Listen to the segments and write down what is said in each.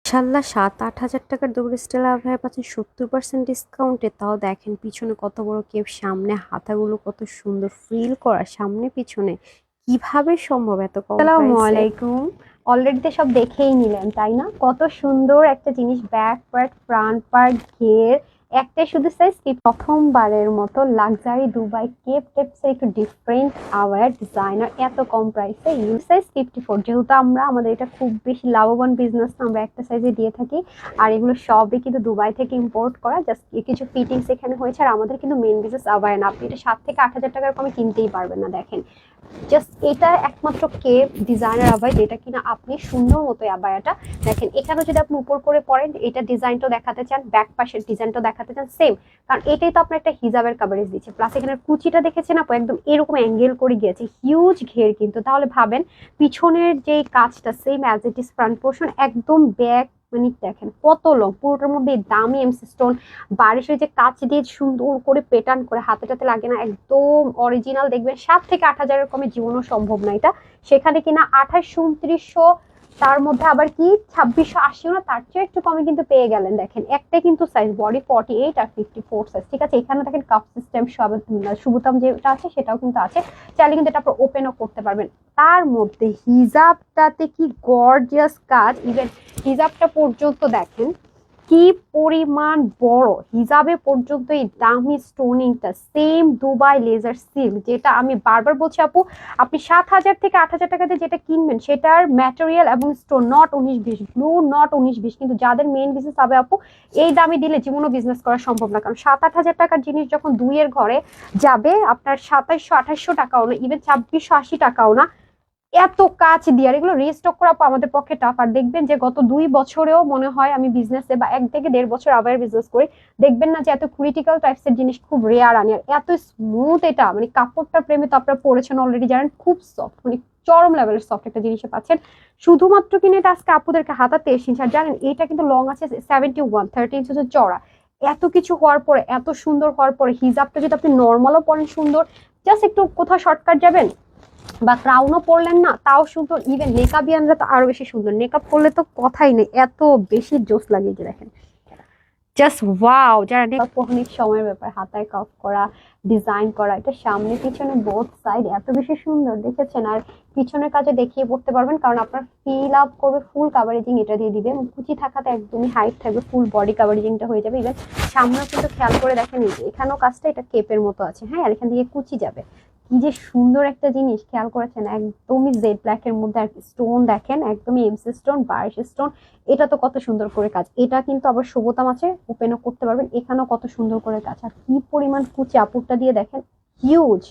মাশাআল্লাহ ৭-৮ হাজার টাকার দুপুর স্টাইল আভায়া পাচ্ছেন ৭০% ডিসকাউন্টে। তাও দেখেন পিছনে কত বড় কেপ, সামনে হাতাগুলো কত সুন্দর ফ্রিল করা, সামনে পিছনে কিভাবে সম্ভব এত কম আসসালামু প্রাইসে? আলাইকুম। অলরেডি তো সব দেখেই নিলেন তাই না? কত সুন্দর একটা জিনিস, ব্যাক পার্ট, ফ্রন্ট পার্ট, ঘের, একটাই শুধু সাইজ কি প্রথমবারের মতো লাক্সারি দুবাই কেপ টেপসের একটু ডিফারেন্ট আওয়ার ডিজাইনার এত কম প্রাইসে ইউ সাইজ 54। যেহেতু আমাদের এটা খুব বেশি লাভবান বিজনেস, আমরা একটা সাইজে দিয়ে থাকি। আর এগুলো সবই কিন্তু দুবাই থেকে ইম্পোর্ট করা, জাস্ট কিছু ফিটিংস এখানে হয়েছে। আর আমাদের কিন্তু মেন বিজনেস আওয়ার না, আপনি এটা 7 থেকে 8 হাজার টাকার কমে কিনতেই পারবেন না। দেখেন জাস্ট এটা একমাত্র কেপ ডিজাইনার আবায়া, যেটা কিনা আপনি সুন্দর মতো আবায়াটা দেখেন। এখানে যদি আপনি উপর করে পরেন, এটা ডিজাইনটা দেখাতে চান, ব্যাক পাশের ডিজাইনটা দেখাতে চান সেম, কারণ এটাই তো আপনার একটা হিজাবের কভারেজ দিচ্ছে। প্লাস এখানে কুচিটা দেখেছেন আপু, একদম এরকম অ্যাঙ্গেল করে গিয়েছে, হিউজ ঘের কিন্তু। তাহলে ভাবেন পিছনের যে কাজটা same as it is, front portion একদম ব্যাক, মানে দেখেন কত লং, পুরোটার মধ্যে দামি এমসি স্টোন, বারিশের যে কাজ দিয়ে সুন্দর করে প্যাটার্ন করে, হাতে টাতে লাগে না, একদম অরিজিনাল। দেখবেন 7 থেকে 8 হাজারের কমে জীবনও সম্ভব না এটা। সেখানে কিনা 2800-2900, তার মধ্যে আবার কি 2680 না, তার চেয়ে একটু কমে কিন্তু পেয়ে গেলেন। দেখেন একটাই কিন্তু সাইজ, বডি 48 আর 54 সাইজ, ঠিক আছে। এখানে দেখেন কাপ সিস্টেম সব, সুবোতাম যেটা আছে সেটাও কিন্তু আছে, চাইলে কিন্তু এটা আপনার ওপেনও করতে পারবেন। তার মধ্যে হিজাবটাতে কি গর্জিয়াস কাজ, ইভেন হিজাবটা পর্যন্ত দেখেন কি পরিমাণ বড়, হিজাবে পর্যন্ত এই দামি স্টোনিংটা সেম দুবাই লেজার সিল্ক, যেটা আমি বারবার বলছি আপু, আপনি 7 হাজার থেকে 8 হাজার টাকাতে যেটা কিনবেন সেটার ম্যাটেরিয়াল এবং স্টোন নট 19-20, ব্লু নট 19-20, কিন্তু যাদের মেইন বিজনেস হবে আপু, এই দামে দিলে জীবনও বিজনেস করা সম্ভব না। কারণ 7-8 হাজার টাকার জিনিস যখন দুইয়ের ঘরে যাবে আপনার 2700-2800 টাকাও না, ইভেন 2680 টাকাও না, এত কাজ দিয়ে। আর এগুলো রিস্টক করা আমাদের পক্ষে টাফ। আর দেখবেন যে গত 2 বছরেও মনে হয় আমি বিজনেসে, বা 1 থেকে 1.5 বছর আবার বিজনেস করি, দেখবেন না যে এত ক্রিটিক্যাল টাইপস এর জিনিস খুব রেয়ার আনি। আর এত স্মুথ এটা, মানে কাপড়টার প্রেমে তো আপনারা পড়েছেন অলরেডি, জানেন খুব সফট, মানে চরম লেভেলের সফট একটা জিনিসে পাচ্ছেন। শুধুমাত্র কিনে এটা আজকে আপুদেরকে হাতাতে এসেছি। আর জানেন এটা কিন্তু লং আছে 71, 30 ইঞ্চ হচ্ছে চড়া। এত কিছু হওয়ার পরে, এত সুন্দর হওয়ার পরে, হিজাবটা যদি আপনি নর্মালও পরেন সুন্দর, জাস্ট একটু কোথাও শর্টকাট যাবেন বা ক্রাউনও পরলেন না তাও সুন্দর, ইভেন মেকআপিয়ানরা তো আরো বেশি সুন্দর, মেকআপ করলে তো কথাই নেই, এত বেশি জোস লাগে। যে দেখেন জাস্ট ওয়াও, যারা অনেক সময়ের ব্যাপার, হাতায় কাফ করা, ডিজাইন করা, এটা সামনে পিছনে বোথ সাইড এত বেশি সুন্দর দেখেছেন। আর পিছনের কাজে দেখিয়ে পড়তে পারবেন, কারণ আপনার ফিল আপ করবে, ফুল কাভারেজিং এটা দিয়ে দিবে, কুচি থাকাতে একদমই হাইট থাকবে, ফুল বডি কাভারেজিংটা হয়ে যাবে। ইভেন সামনেও কিন্তু খেয়াল করে দেখেন, এই যে এখানেও কাজটা এটা কেপের মতো আছে, হ্যাঁ, আর এখান থেকে কুচি যাবে। কি যে সুন্দর একটা জিনিস, খেয়াল করেছেন একদমই জেড ব্ল্যাক এর মধ্যে। আর স্টোন দেখেন একদমই এমসি স্টোন, বারিশ স্টোন, এটা তো কত সুন্দর করে কাজ। এটা কিন্তু আবার সুবোতাম আছে, ওপেনও করতে পারবেন, এখানেও কত সুন্দর করে কাজ। আর কি পরিমাণ কুচি আপুরটা দিয়ে দেখেন, হিউজ।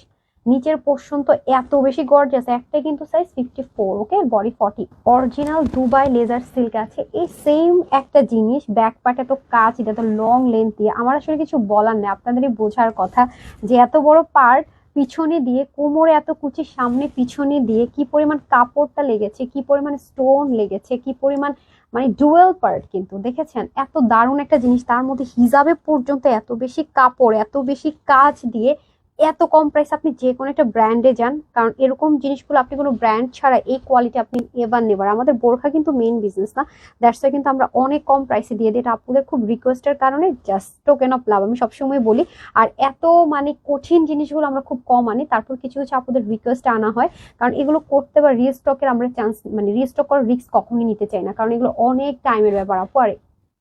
নিচের পোর্শন তো এত বেশি গর্জিয়াস, একটাই কিন্তু size 54, okay, body 40, original Dubai laser silk আছে। এই সেম একটা জিনিস ব্যাক পার্ট এত কাজ, এটা তো লং লেন্থ দিয়ে, আমার আসলে কিছু বলার নেই, আপনাদেরই বোঝার কথা যে এত বড় পার্ট পিছনে দিয়ে, কোমরে এত কুচি, সামনে পিছনে দিয়ে কি পরিমাণ কাপড়টা লেগেছে, কি পরিমাণ স্টোন লেগেছে, কি পরিমাণ, মানে ডুয়েল পার্ট কিন্তু দেখেছেন। এত দারুণ একটা জিনিস, তার মধ্যে হিজাবে পর্যন্ত এত বেশি কাপড়, এত বেশি কাজ দিয়ে, এত কম প্রাইস। আপনি যে কোনো একটা ব্র্যান্ডে যান, কারণ এরকম জিনিসগুলো আপনি কোনো ব্র্যান্ড ছাড়া এই কোয়ালিটি আপনি এবার নেবার। আমাদের বোরখা কিন্তু মেইন বিজনেস না, দ্যাটস ওয়াই কিন্তু আমরা অনেক কম প্রাইসে দিয়ে দিই, এটা আপনাদের খুব রিকোয়েস্টের কারণে, জাস্ট টোকেন অফ লাভ আমি সবসময় বলি। আর এত মানে কঠিন জিনিসগুলো আমরা খুব কম আনি, তারপর কিছু কিছু আপনাদের রিকোয়েস্টে আনা হয়, কারণ এগুলো করতে বা রিস্টকের আমরা চান্স, মানে রিস্টক করার রিস্ক কখনোই নিতে চাই না, কারণ এগুলো অনেক টাইমের ব্যাপার আপু। আর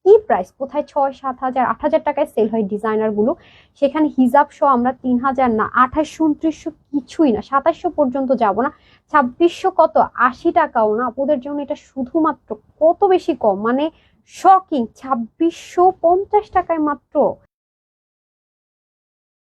কি প্রাইস, কোথায় 6-7 হাজার 8 হাজার টাকায় সেল হয় ডিজাইনার গুলো, সেখানে হিজাব সহ আমরা 3 হাজার না, 2800-2900 কিছুই না, 2700 পর্যন্ত যাব না, 2600 কত, 80 টাকাও না আপুদের জন্য। এটা শুধুমাত্র কত বেশি কম, মানে শকিং, 2650 টাকায় মাত্র